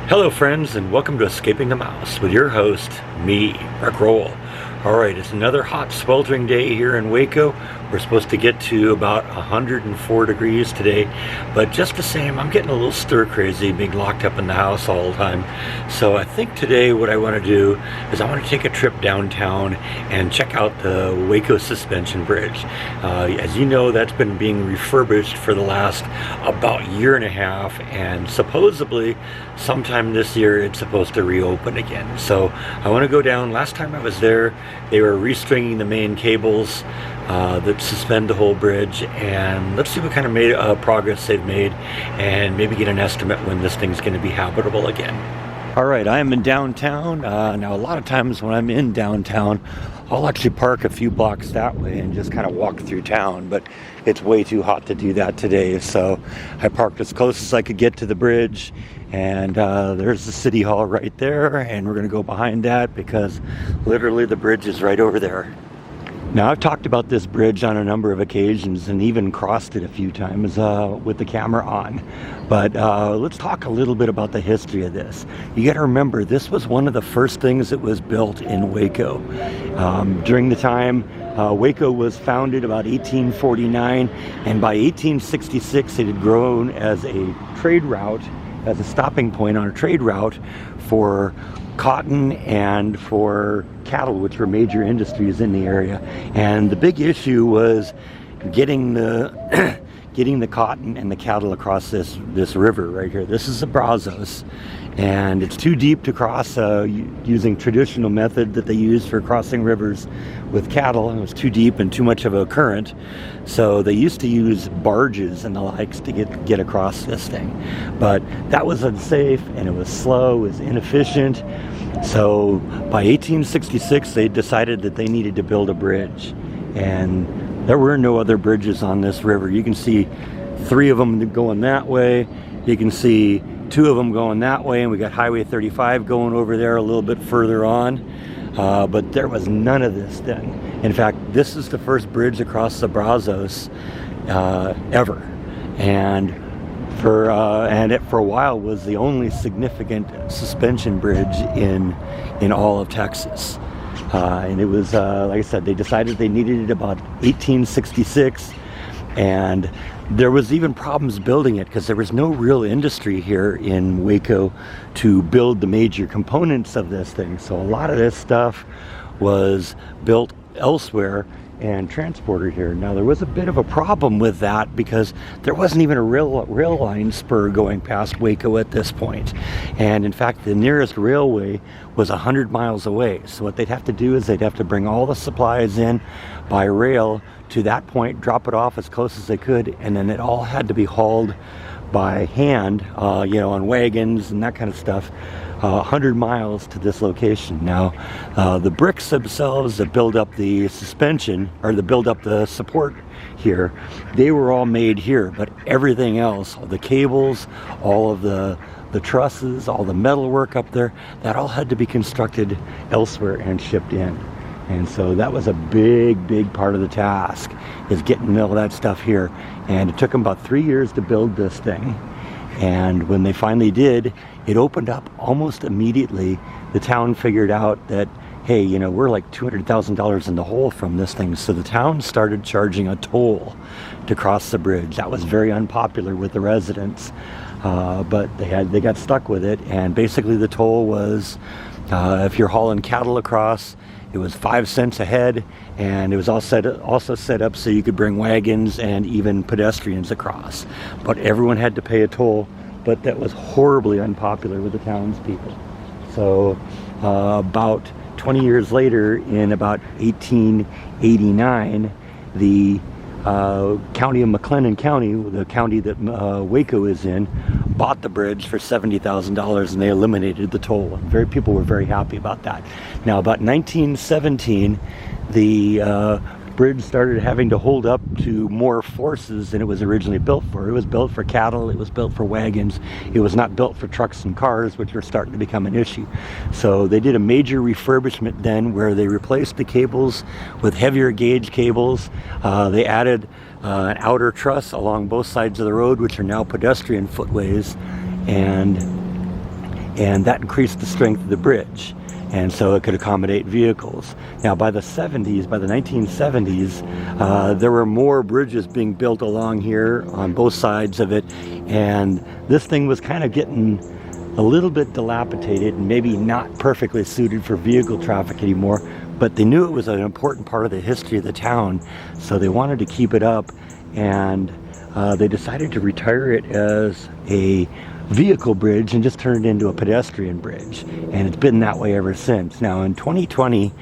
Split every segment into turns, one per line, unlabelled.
Hello friends, and welcome to Escaping the Mouse with your host, me, Rick Roll. Alright, it's another hot, sweltering day here in Waco. We're supposed to get to about 104 degrees today, but just the same, I'm getting a little stir-crazy being locked up in the house all the time. So I think today what I want to do is I want to take a trip downtown and check out the Waco Suspension Bridge. As you know, that's been being refurbished for the last about year and a half, and supposedly sometime this year it's supposed to reopen again. So I want to go down. Last time I was there, they were restringing the main cables that suspend the whole bridge, and let's see what kind of progress they've made and maybe get an estimate when this thing's going to be habitable again. Alright, I am in downtown. Now a lot of times when I'm in downtown, I'll actually park a few blocks that way and just kind of walk through town, but it's way too hot to do that today, so I parked as close as I could get to the bridge, and there's the city hall right there, and we're going to go behind that because literally the bridge is right over there. Now, I've talked about this bridge on a number of occasions and even crossed it a few times with the camera on. But let's talk a little bit about the history of this. You got to remember, this was one of the first things that was built in Waco. During the time, Waco was founded about 1849, and by 1866 it had grown as a trade route, as a stopping point on a trade route for cotton and for cattle, which were major industries in the area. And the big issue was getting the getting the cotton and the cattle across this river right here. This is the Brazos, and it's too deep to cross using traditional method that they use for crossing rivers with cattle. It was too deep and too much of a current, so they used to use barges and the likes to get across this thing. But that was unsafe, and it was slow, it was inefficient. So by 1866 they decided that they needed to build a bridge, and there were no other bridges on this river. You can see 3 of them going that way, you can see 2 of them going that way, and we got Highway 35 going over there a little bit further on. But there was none of this then. In fact, this is the first bridge across the Brazos ever, and for a while was the only significant suspension bridge in all of Texas. And it was, like I said, they decided they needed it about 1866, and there was even problems building it because there was no real industry here in Waco to build the major components of this thing. So a lot of this stuff was built elsewhere and transported here. Now, there was a bit of a problem with that because there wasn't even a rail line spur going past Waco at this point. And in fact, the nearest railway was 100 miles away. So what they'd have to do is they'd have to bring all the supplies in by rail to that point, drop it off as close as they could, and then it all had to be hauled by hand, on wagons and that kind of stuff, 100 miles to this location. Now, the bricks themselves that build up the suspension, or that build up the support here, they were all made here, but everything else, the cables, all of the trusses, all the metal work up there, that all had to be constructed elsewhere and shipped in. And so that was a big part of the task, is getting all that stuff here. And it took them about 3 years to build this thing. And when they finally did, it opened up almost immediately. The town figured out that, hey, we're like $200,000 in the hole from this thing. So the town started charging a toll to cross the bridge. That was very unpopular with the residents, but they got stuck with it. And basically the toll was, if you're hauling cattle across, it was 5 cents a head, and it was also set up so you could bring wagons and even pedestrians across. But everyone had to pay a toll, but that was horribly unpopular with the townspeople. So about 20 years later, in about 1889, the county of McLennan County, the county that Waco is in, bought the bridge for $70,000, and they eliminated the toll. People were very happy about that. Now, about 1917, the bridge started having to hold up to more forces than it was originally built for. It was built for cattle, it was built for wagons, it was not built for trucks and cars, which were starting to become an issue. So they did a major refurbishment then, where they replaced the cables with heavier gauge cables. They added an outer truss along both sides of the road, which are now pedestrian footways, and and that increased the strength of the bridge, and so it could accommodate vehicles. Now by the 70s, by the 1970s, there were more bridges being built along here on both sides of it, and this thing was kind of getting a little bit dilapidated and maybe not perfectly suited for vehicle traffic anymore, but they knew it was an important part of the history of the town, so they wanted to keep it up, and they decided to retire it as a vehicle bridge and just turn it into a pedestrian bridge, and it's been that way ever since. Now in 2020,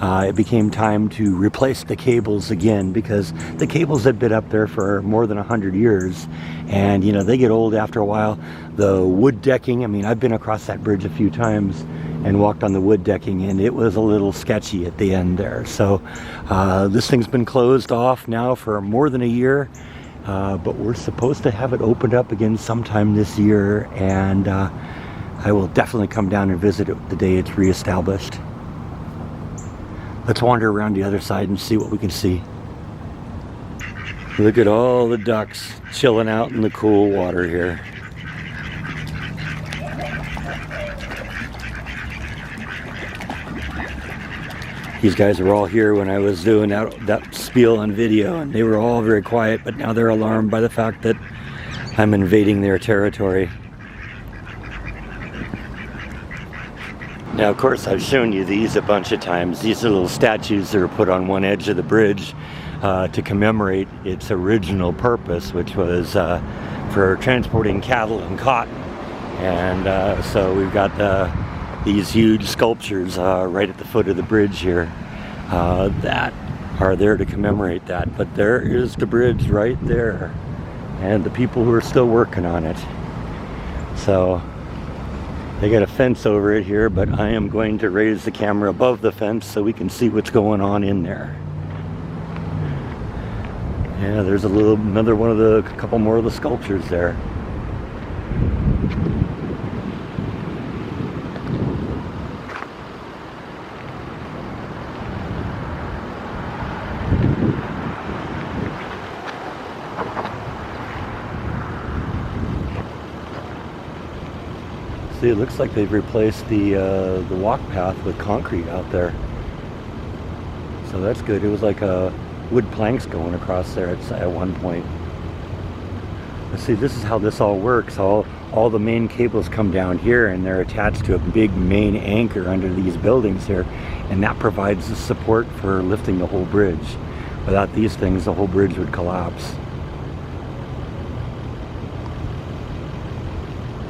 it became time to replace the cables again, because the cables had been up there for more than 100 years, and you know, they get old after a while. The wood decking, I mean, I've been across that bridge a few times and walked on the wood decking, and it was a little sketchy at the end there. So this thing's been closed off now for more than a year, but we're supposed to have it opened up again sometime this year, and I will definitely come down and visit it the day it's reestablished. Let's wander around the other side and see what we can see. Look at all the ducks chilling out in the cool water here. These guys were all here when I was doing that spiel on video, and they were all very quiet, but now they're alarmed by the fact that I'm invading their territory. Now, of course, I've shown you these a bunch of times. These are little statues that are put on one edge of the bridge to commemorate its original purpose, which was for transporting cattle and cotton. And so we've got these huge sculptures right at the foot of the bridge here that are there to commemorate that. But there is the bridge right there, and the people who are still working on it. So they got a fence over it here, but I am going to raise the camera above the fence so we can see what's going on in there. Yeah, there's another one of the couple more of the sculptures there. See, it looks like they've replaced the walk path with concrete out there. So that's good. It was like wood planks going across there at one point. Let's see, this is how this all works. All the main cables come down here, and they're attached to a big main anchor under these buildings here, and that provides the support for lifting the whole bridge. Without these things, the whole bridge would collapse.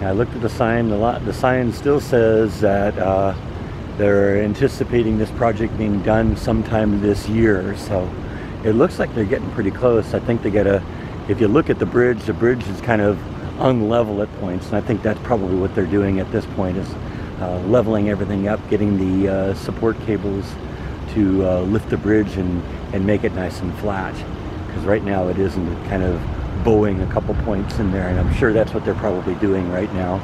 I looked at the sign. The sign still says that they're anticipating this project being done sometime this year. So it looks like they're getting pretty close. I think they gotta, if you look at the bridge is kind of unlevel at points, and I think that's probably what they're doing at this point, is leveling everything up, getting the support cables to lift the bridge and make it nice and flat. Because right now it isn't, kind of bowing a couple points in there, and I'm sure that's what they're probably doing right now.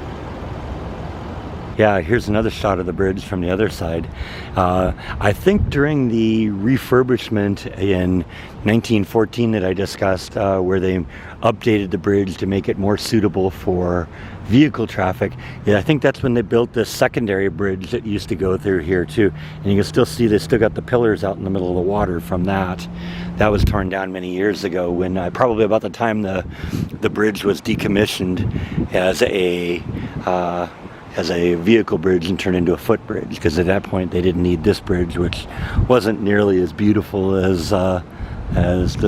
Yeah, here's another shot of the bridge from the other side. I think during the refurbishment in 1914 that I discussed, where they updated the bridge to make it more suitable for vehicle traffic, I think that's when they built this secondary bridge that used to go through here too. And you can still see they still got the pillars out in the middle of the water from that. That was torn down many years ago, when probably about the time the bridge was decommissioned as a vehicle bridge and turned into a footbridge, because at that point they didn't need this bridge, which wasn't nearly as beautiful as the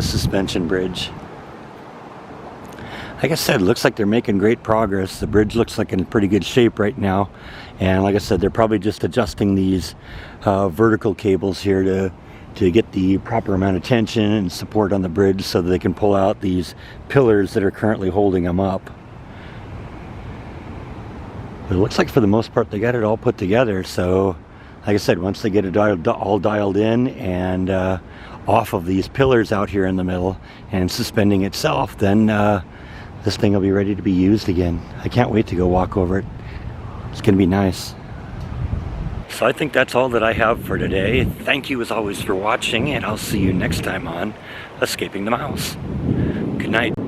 suspension bridge. Like I said, it looks like they're making great progress. The bridge looks like in pretty good shape right now, and like I said, they're probably just adjusting these vertical cables here to get the proper amount of tension and support on the bridge so that they can pull out these pillars that are currently holding them up. It looks like for the most part they got it all put together. So like I said, once they get it all dialed in and off of these pillars out here in the middle and suspending itself, then this thing will be ready to be used again. I can't wait to go walk over it. It's gonna be nice. So I think that's all that I have for today. Thank you as always for watching, and I'll see you next time on Escaping the Mouse. Good night.